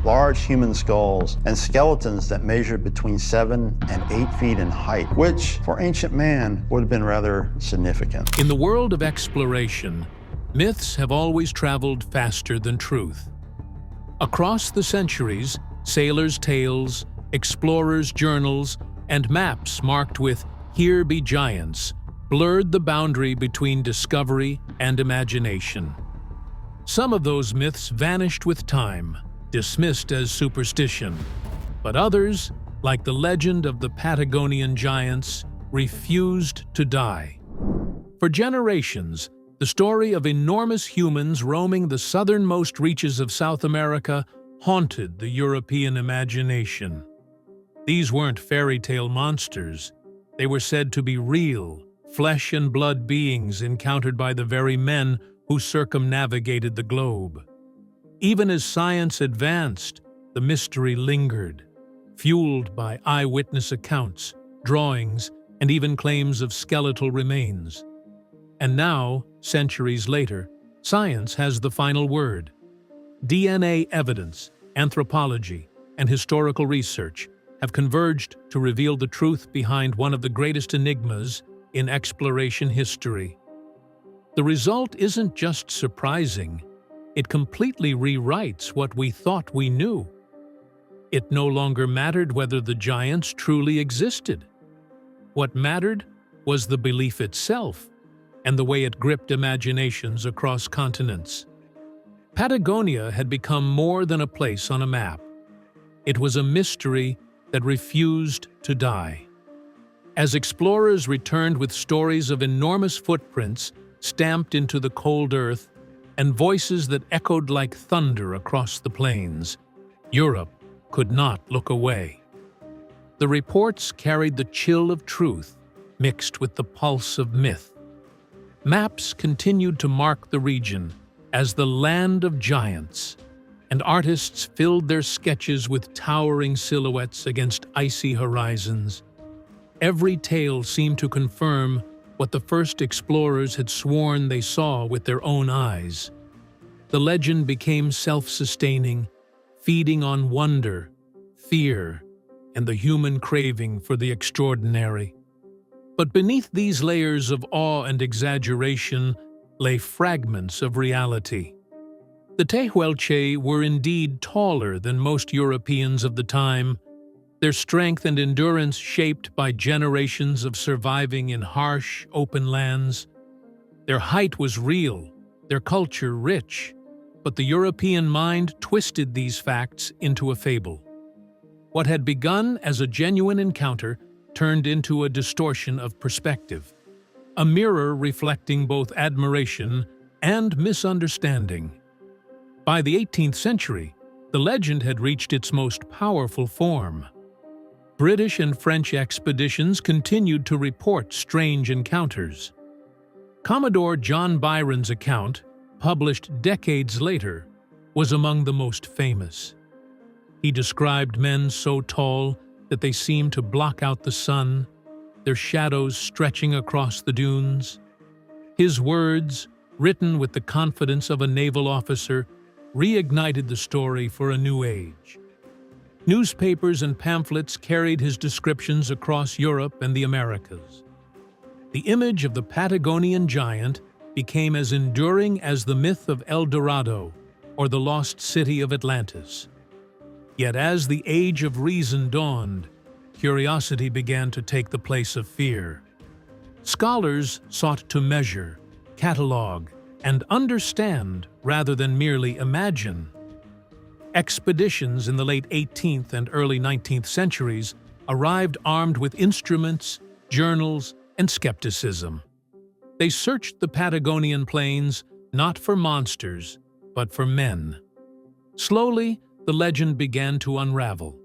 large human skulls, and skeletons that measured between 7 and 8 feet in height, which, for ancient man, would have been rather significant. In the world of exploration, myths have always traveled faster than truth. Across the centuries, sailors' tales, explorers' journals, and maps marked with "Here be giants" blurred the boundary between discovery and imagination. Some of those myths vanished with time, dismissed as superstition, but others, like the legend of the Patagonian giants, refused to die. For generations, the story of enormous humans roaming the southernmost reaches of South America haunted the European imagination. These weren't fairy tale monsters. They were said to be real, flesh and blood beings encountered by the very men who circumnavigated the globe. Even as science advanced, the mystery lingered, fueled by eyewitness accounts, drawings, and even claims of skeletal remains. And now, centuries later, science has the final word. DNA evidence, anthropology, and historical research have converged to reveal the truth behind one of the greatest enigmas in exploration history. The result isn't just surprising, it completely rewrites what we thought we knew. It no longer mattered whether the giants truly existed. What mattered was the belief itself and the way it gripped imaginations across continents. Patagonia had become more than a place on a map. It was a mystery that refused to die. As explorers returned with stories of enormous footprints stamped into the cold earth and voices that echoed like thunder across the plains, Europe could not look away. The reports carried the chill of truth mixed with the pulse of myth. Maps continued to mark the region as the land of giants, and artists filled their sketches with towering silhouettes against icy horizons. Every tale seemed to confirm what the first explorers had sworn they saw with their own eyes. The legend became self-sustaining, feeding on wonder, fear, and the human craving for the extraordinary. But beneath these layers of awe and exaggeration lay fragments of reality. The Tehuelche were indeed taller than most Europeans of the time, their strength and endurance shaped by generations of surviving in harsh, open lands. Their height was real, their culture rich, but the European mind twisted these facts into a fable. What had begun as a genuine encounter turned into a distortion of perspective, a mirror reflecting both admiration and misunderstanding. By the 18th century, the legend had reached its most powerful form. British and French expeditions continued to report strange encounters. Commodore John Byron's account, published decades later, was among the most famous. He described men so tall that they seemed to block out the sun, their shadows stretching across the dunes. His words, written with the confidence of a naval officer, reignited the story for a new age. Newspapers and pamphlets carried his descriptions across Europe and the Americas. The image of the Patagonian giant became as enduring as the myth of El Dorado or the lost city of Atlantis. Yet as the age of reason dawned, curiosity began to take the place of fear. Scholars sought to measure, catalog, and understand rather than merely imagine. Expeditions in the late 18th and early 19th centuries arrived armed with instruments, journals, and skepticism. They searched the Patagonian plains not for monsters, but for men. Slowly, the legend began to unravel.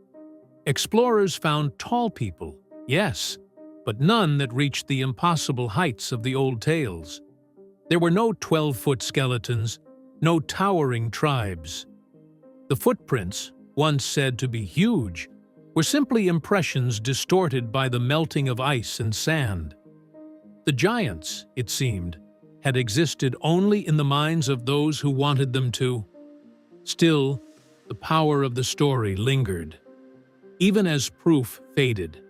Explorers found tall people, yes, but none that reached the impossible heights of the old tales. There were no 12-foot skeletons, no towering tribes. The footprints, once said to be huge, were simply impressions distorted by the melting of ice and sand. The giants, it seemed, had existed only in the minds of those who wanted them to. Still, the power of the story lingered. Even as proof faded,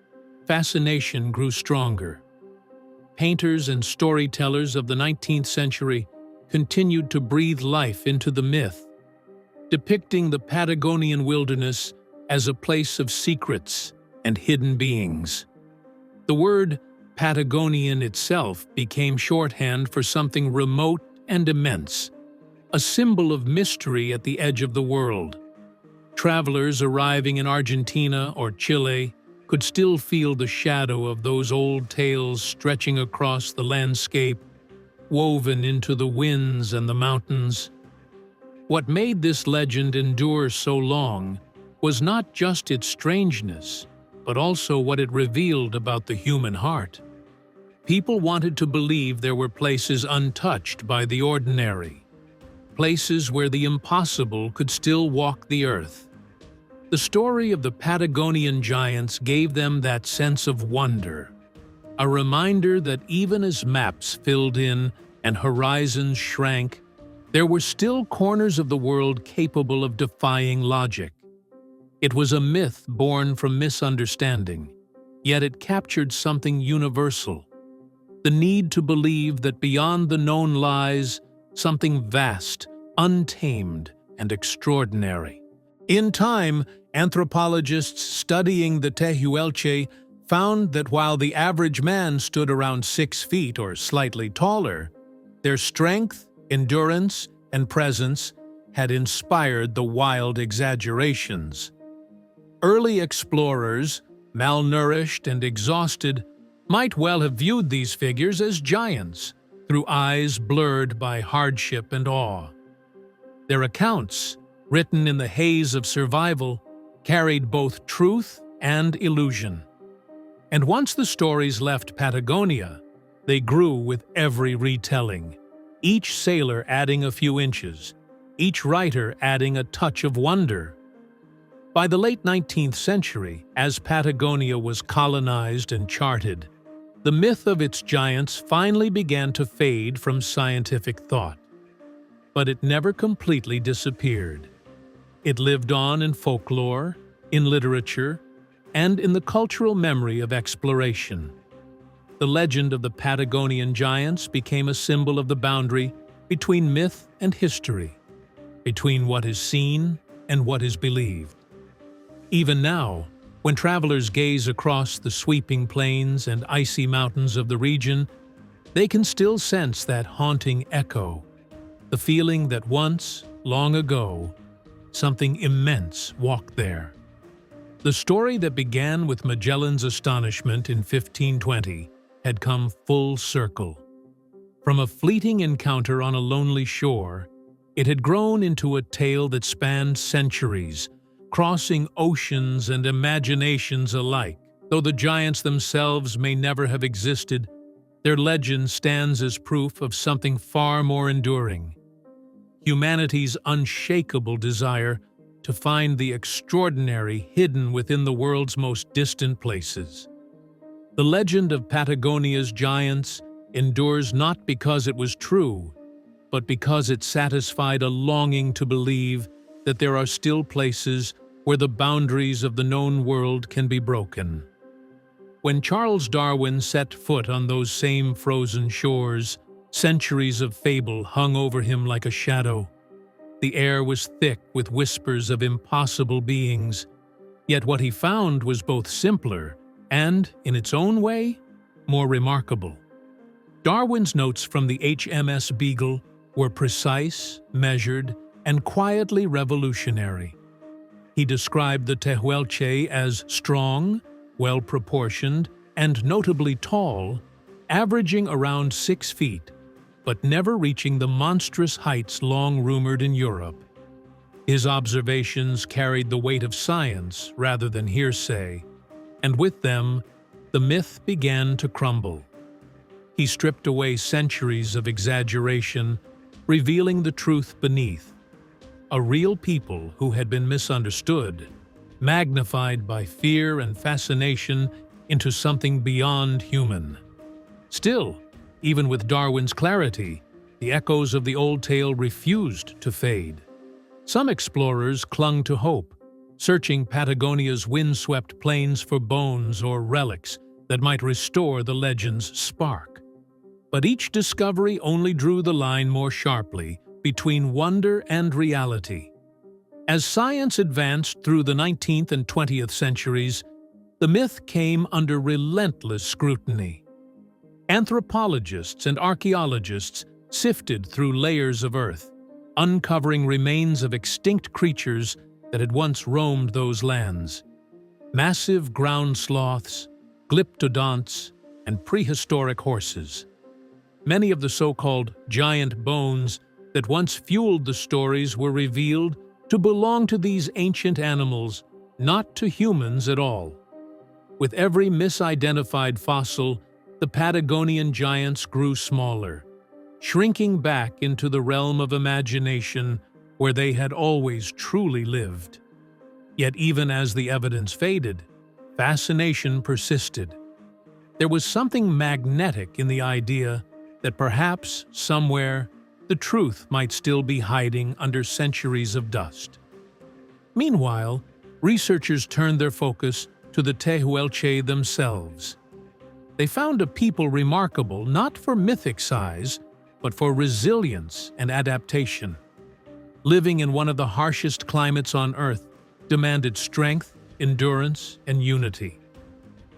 fascination grew stronger. Painters and storytellers of the 19th century continued to breathe life into the myth, depicting the Patagonian wilderness as a place of secrets and hidden beings. The word Patagonian itself became shorthand for something remote and immense, a symbol of mystery at the edge of the world. Travelers arriving in Argentina or Chile could still feel the shadow of those old tales stretching across the landscape, woven into the winds and the mountains. What made this legend endure so long was not just its strangeness, but also what it revealed about the human heart. People wanted to believe there were places untouched by the ordinary, places where the impossible could still walk the earth. The story of the Patagonian giants gave them that sense of wonder, a reminder that even as maps filled in and horizons shrank, there were still corners of the world capable of defying logic. It was a myth born from misunderstanding, yet it captured something universal: the need to believe that beyond the known lies something vast, untamed, and extraordinary. In time, anthropologists studying the Tehuelche found that while the average man stood around 6 feet or slightly taller, their strength, endurance, and presence had inspired the wild exaggerations. Early explorers, malnourished and exhausted, might well have viewed these figures as giants, through eyes blurred by hardship and awe. Their accounts, written in the haze of survival, carried both truth and illusion. And once the stories left Patagonia, they grew with every retelling, each sailor adding a few inches, each writer adding a touch of wonder. By the late 19th century, as Patagonia was colonized and charted, the myth of its giants finally began to fade from scientific thought. But it never completely disappeared. It lived on in folklore, in literature, and in the cultural memory of exploration. The legend of the Patagonian giants became a symbol of the boundary between myth and history, between what is seen and what is believed. Even now, when travelers gaze across the sweeping plains and icy mountains of the region, they can still sense that haunting echo, the feeling that once, long ago, something immense walked there. The story that began with Magellan's astonishment in 1520 had come full circle. From a fleeting encounter on a lonely shore, it had grown into a tale that spanned centuries, crossing oceans and imaginations alike. Though the giants themselves may never have existed, their legend stands as proof of something far more enduring: humanity's unshakable desire to find the extraordinary hidden within the world's most distant places. The legend of Patagonia's giants endures not because it was true, but because it satisfied a longing to believe that there are still places where the boundaries of the known world can be broken. When Charles Darwin set foot on those same frozen shores, centuries of fable hung over him like a shadow. The air was thick with whispers of impossible beings, yet what he found was both simpler and, in its own way, more remarkable. Darwin's notes from the HMS Beagle were precise, measured, and quietly revolutionary. He described the Tehuelche as strong, well-proportioned, and notably tall, averaging around 6 feet, but never reaching the monstrous heights long rumored in Europe. His observations carried the weight of science rather than hearsay, and with them, the myth began to crumble. He stripped away centuries of exaggeration, revealing the truth beneath: a real people who had been misunderstood, magnified by fear and fascination into something beyond human. Still, even with Darwin's clarity, the echoes of the old tale refused to fade. Some explorers clung to hope, searching Patagonia's windswept plains for bones or relics that might restore the legend's spark. But each discovery only drew the line more sharply between wonder and reality. As science advanced through the 19th and 20th centuries, the myth came under relentless scrutiny. Anthropologists and archaeologists sifted through layers of earth, uncovering remains of extinct creatures that had once roamed those lands. Massive ground sloths, glyptodonts, and prehistoric horses. Many of the so-called giant bones that once fueled the stories were revealed to belong to these ancient animals, not to humans at all. With every misidentified fossil, the Patagonian giants grew smaller, shrinking back into the realm of imagination where they had always truly lived. Yet even as the evidence faded, fascination persisted. There was something magnetic in the idea that perhaps, somewhere, the truth might still be hiding under centuries of dust. Meanwhile, researchers turned their focus to the Tehuelche themselves. They found a people remarkable not for mythic size, but for resilience and adaptation. Living in one of the harshest climates on Earth demanded strength, endurance, and unity.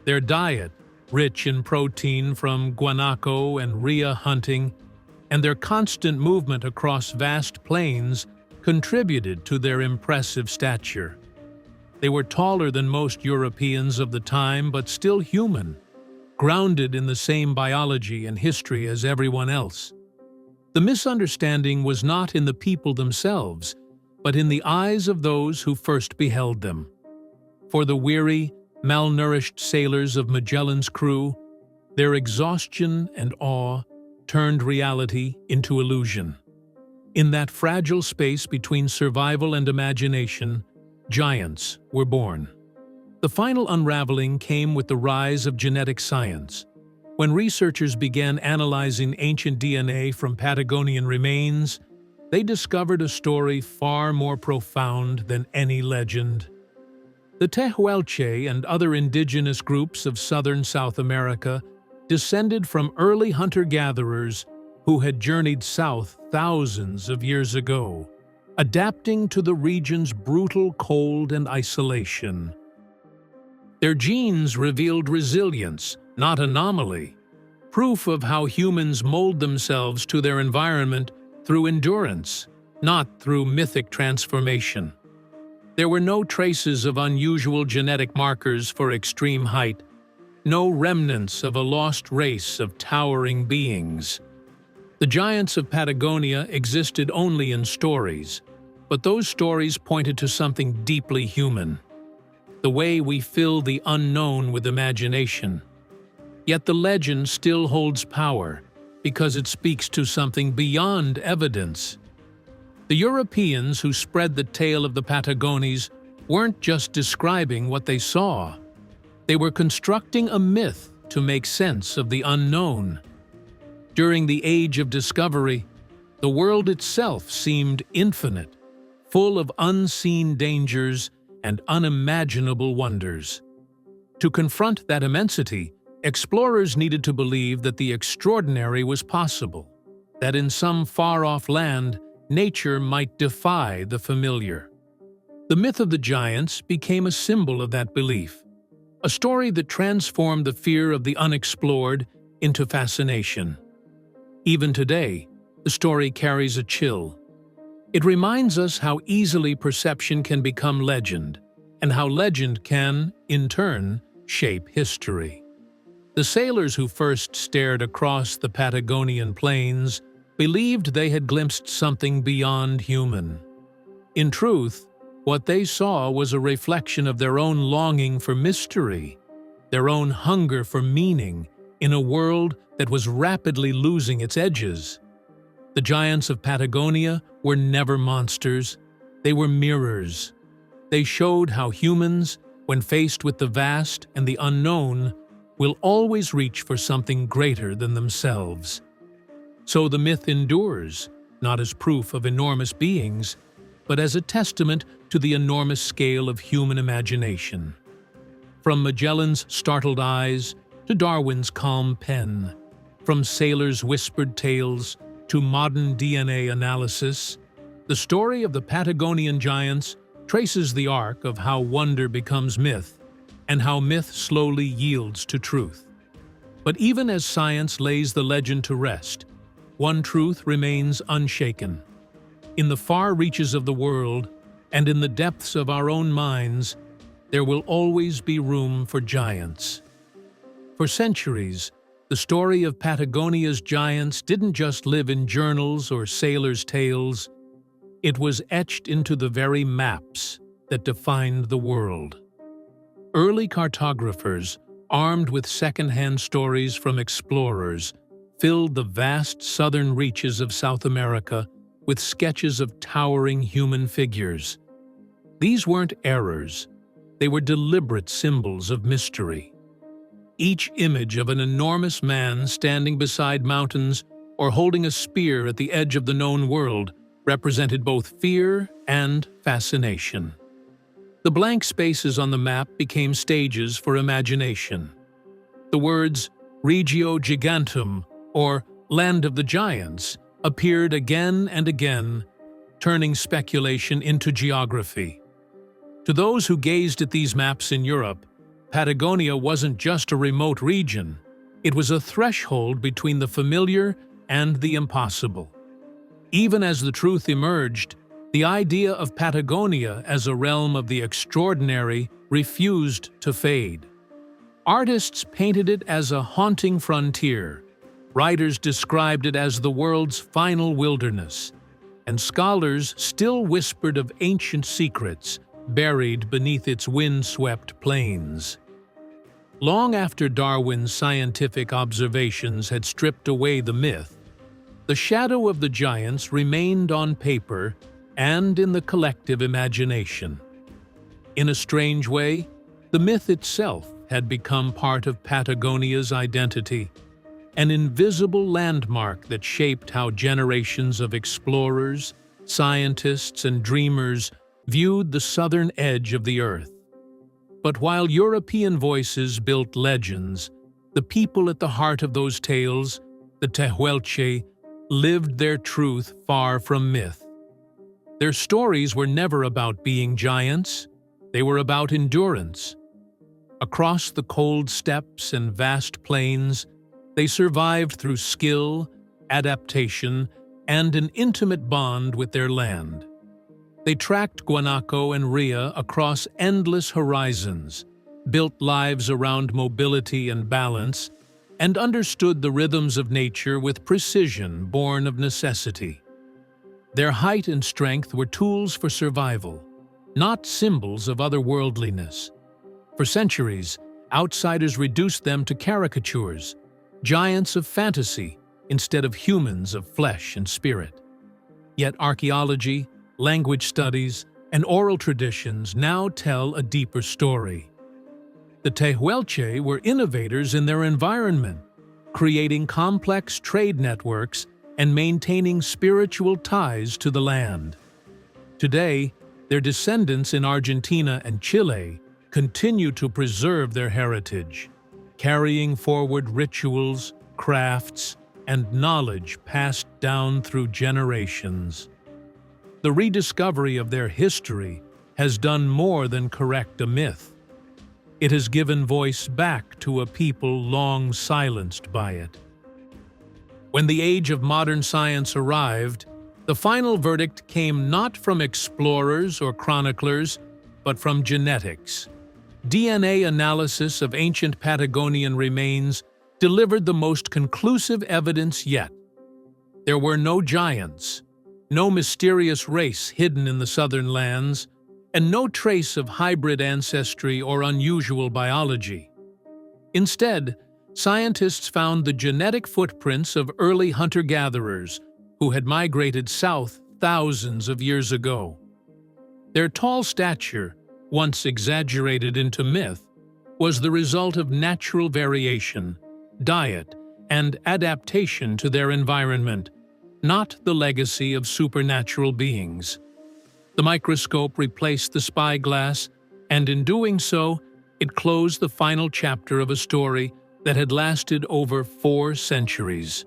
Their diet, rich in protein from guanaco and rhea hunting, and their constant movement across vast plains contributed to their impressive stature. They were taller than most Europeans of the time, but still human, grounded in the same biology and history as everyone else. The misunderstanding was not in the people themselves, but in the eyes of those who first beheld them. For the weary, malnourished sailors of Magellan's crew, their exhaustion and awe turned reality into illusion. In that fragile space between survival and imagination, giants were born. The final unraveling came with the rise of genetic science. When researchers began analyzing ancient DNA from Patagonian remains, they discovered a story far more profound than any legend. The Tehuelche and other indigenous groups of southern South America descended from early hunter-gatherers who had journeyed south thousands of years ago, adapting to the region's brutal cold and isolation. Their genes revealed resilience, not anomaly, proof of how humans mold themselves to their environment through endurance, not through mythic transformation. There were no traces of unusual genetic markers for extreme height, no remnants of a lost race of towering beings. The giants of Patagonia existed only in stories, but those stories pointed to something deeply human, the way we fill the unknown with imagination. Yet the legend still holds power because it speaks to something beyond evidence. The Europeans who spread the tale of the Patagones weren't just describing what they saw. They were constructing a myth to make sense of the unknown. During the Age of Discovery, the world itself seemed infinite, full of unseen dangers and unimaginable wonders. To confront that immensity, explorers needed to believe that the extraordinary was possible, that in some far-off land, nature might defy the familiar. The myth of the giants became a symbol of that belief, a story that transformed the fear of the unexplored into fascination. Even today, the story carries a chill. It reminds us how easily perception can become legend, and how legend can, in turn, shape history. The sailors who first stared across the Patagonian plains believed they had glimpsed something beyond human. In truth, what they saw was a reflection of their own longing for mystery, their own hunger for meaning in a world that was rapidly losing its edges. The giants of Patagonia were never monsters, they were mirrors. They showed how humans, when faced with the vast and the unknown, will always reach for something greater than themselves. So the myth endures, not as proof of enormous beings, but as a testament to the enormous scale of human imagination. From Magellan's startled eyes to Darwin's calm pen, from sailors' whispered tales to modern DNA analysis, the story of the Patagonian giants traces the arc of how wonder becomes myth and how myth slowly yields to truth. But even as science lays the legend to rest, one truth remains unshaken. In the far reaches of the world, and in the depths of our own minds, there will always be room for giants. For centuries, the story of Patagonia's giants didn't just live in journals or sailors' tales. It was etched into the very maps that defined the world. Early cartographers, armed with second-hand stories from explorers, filled the vast southern reaches of South America with sketches of towering human figures. These weren't errors, they were deliberate symbols of mystery. Each image of an enormous man standing beside mountains or holding a spear at the edge of the known world represented both fear and fascination. The blank spaces on the map became stages for imagination. The words Regio Gigantum, or Land of the Giants, appeared again and again, turning speculation into geography. To those who gazed at these maps in Europe, Patagonia wasn't just a remote region, it was a threshold between the familiar and the impossible. Even as the truth emerged, the idea of Patagonia as a realm of the extraordinary refused to fade. Artists painted it as a haunting frontier, writers described it as the world's final wilderness, and scholars still whispered of ancient secrets buried beneath its wind-swept plains. Long after Darwin's scientific observations had stripped away the myth, the shadow of the giants remained on paper and in the collective imagination. In a strange way, the myth itself had become part of Patagonia's identity, an invisible landmark that shaped how generations of explorers, scientists, and dreamers viewed the southern edge of the earth. But while European voices built legends, the people at the heart of those tales, the Tehuelche, lived their truth far from myth. Their stories were never about being giants, they were about endurance. Across the cold steppes and vast plains, they survived through skill, adaptation, and an intimate bond with their land. They tracked guanaco and rhea across endless horizons, built lives around mobility and balance, and understood the rhythms of nature with precision born of necessity. Their height and strength were tools for survival, not symbols of otherworldliness. For centuries, outsiders reduced them to caricatures, giants of fantasy instead of humans of flesh and spirit. Yet archaeology, language studies, and oral traditions now tell a deeper story. The Tehuelche were innovators in their environment, creating complex trade networks and maintaining spiritual ties to the land. Today, their descendants in Argentina and Chile continue to preserve their heritage, carrying forward rituals, crafts, and knowledge passed down through generations. The rediscovery of their history has done more than correct a myth. It has given voice back to a people long silenced by it. When the age of modern science arrived, the final verdict came not from explorers or chroniclers, but from genetics. DNA analysis of ancient Patagonian remains delivered the most conclusive evidence yet. There were no giants, no mysterious race hidden in the southern lands, and no trace of hybrid ancestry or unusual biology. Instead, scientists found the genetic footprints of early hunter-gatherers who had migrated south thousands of years ago. Their tall stature, once exaggerated into myth, was the result of natural variation, diet, and adaptation to their environment, not the legacy of supernatural beings. The microscope replaced the spyglass, and in doing so, it closed the final chapter of a story that had lasted over 4 centuries.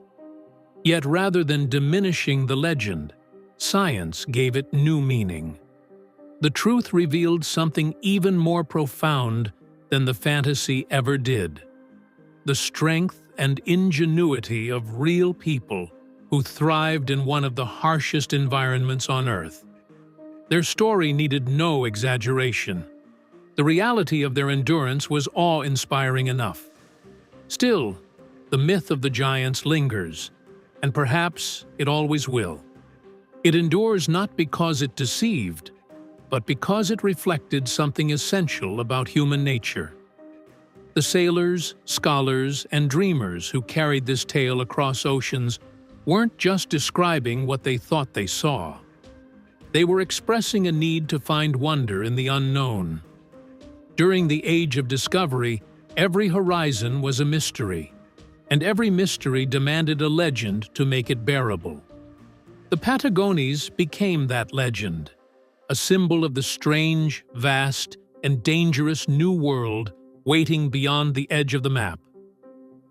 Yet rather than diminishing the legend, science gave it new meaning. The truth revealed something even more profound than the fantasy ever did: the strength and ingenuity of real people who thrived in one of the harshest environments on Earth. Their story needed no exaggeration. The reality of their endurance was awe-inspiring enough. Still, the myth of the giants lingers, and perhaps it always will. It endures not because it deceived, but because it reflected something essential about human nature. The sailors, scholars, and dreamers who carried this tale across oceans weren't just describing what they thought they saw. They were expressing a need to find wonder in the unknown. During the Age of Discovery, every horizon was a mystery, and every mystery demanded a legend to make it bearable. The Patagones became that legend, a symbol of the strange, vast, and dangerous new world waiting beyond the edge of the map.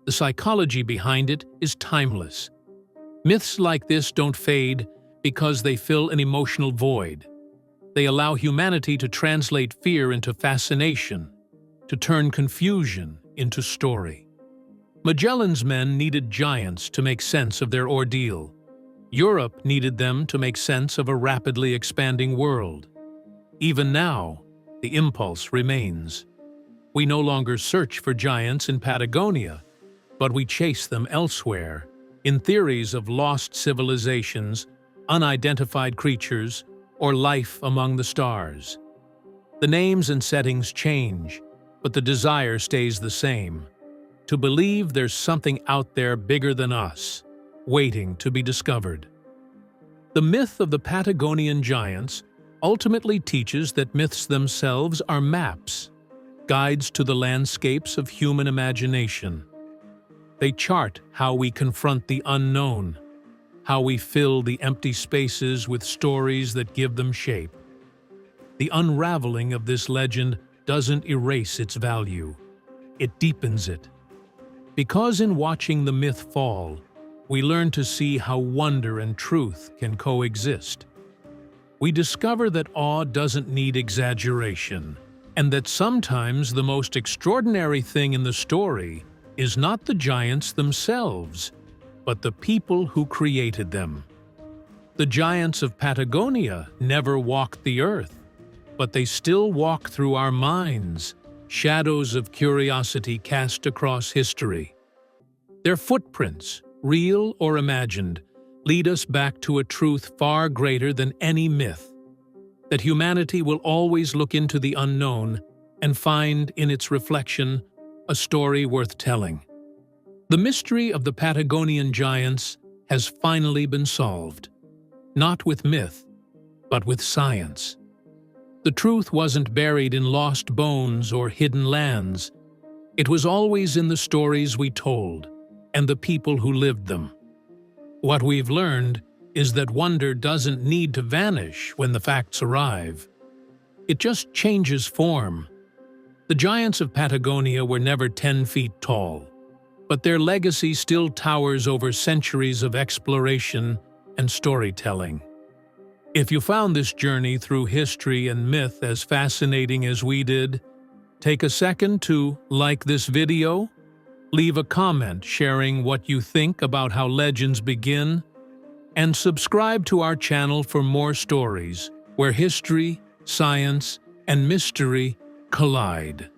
The psychology behind it is timeless. Myths like this don't fade because they fill an emotional void. They allow humanity to translate fear into fascination, to turn confusion into story. Magellan's men needed giants to make sense of their ordeal. Europe needed them to make sense of a rapidly expanding world. Even now, the impulse remains. We no longer search for giants in Patagonia, but we chase them elsewhere, in theories of lost civilizations, unidentified creatures, or life among the stars. The names and settings change, but the desire stays the same: to believe there's something out there bigger than us, waiting to be discovered. The myth of the Patagonian giants ultimately teaches that myths themselves are maps, guides to the landscapes of human imagination. They chart how we confront the unknown, how we fill the empty spaces with stories that give them shape. The unraveling of this legend doesn't erase its value, it deepens it. Because in watching the myth fall, we learn to see how wonder and truth can coexist. We discover that awe doesn't need exaggeration, and that sometimes the most extraordinary thing in the story is not the giants themselves, but the people who created them. The giants of Patagonia never walked the earth, but they still walk through our minds, shadows of curiosity cast across history. Their footprints, real or imagined, lead us back to a truth far greater than any myth: that humanity will always look into the unknown and find in its reflection a story worth telling. The mystery of the Patagonian giants has finally been solved, not with myth, but with science. The truth wasn't buried in lost bones or hidden lands. It was always in the stories we told and the people who lived them. What we've learned is that wonder doesn't need to vanish when the facts arrive. It just changes form. The giants of Patagonia were never 10 feet tall, but their legacy still towers over centuries of exploration and storytelling. If you found this journey through history and myth as fascinating as we did, take a second to like this video, leave a comment sharing what you think about how legends begin, and subscribe to our channel for more stories where history, science, and mystery collide.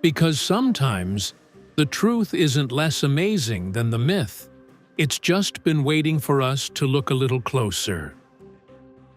Because sometimes the truth isn't less amazing than the myth. It's just been waiting for us to look a little closer.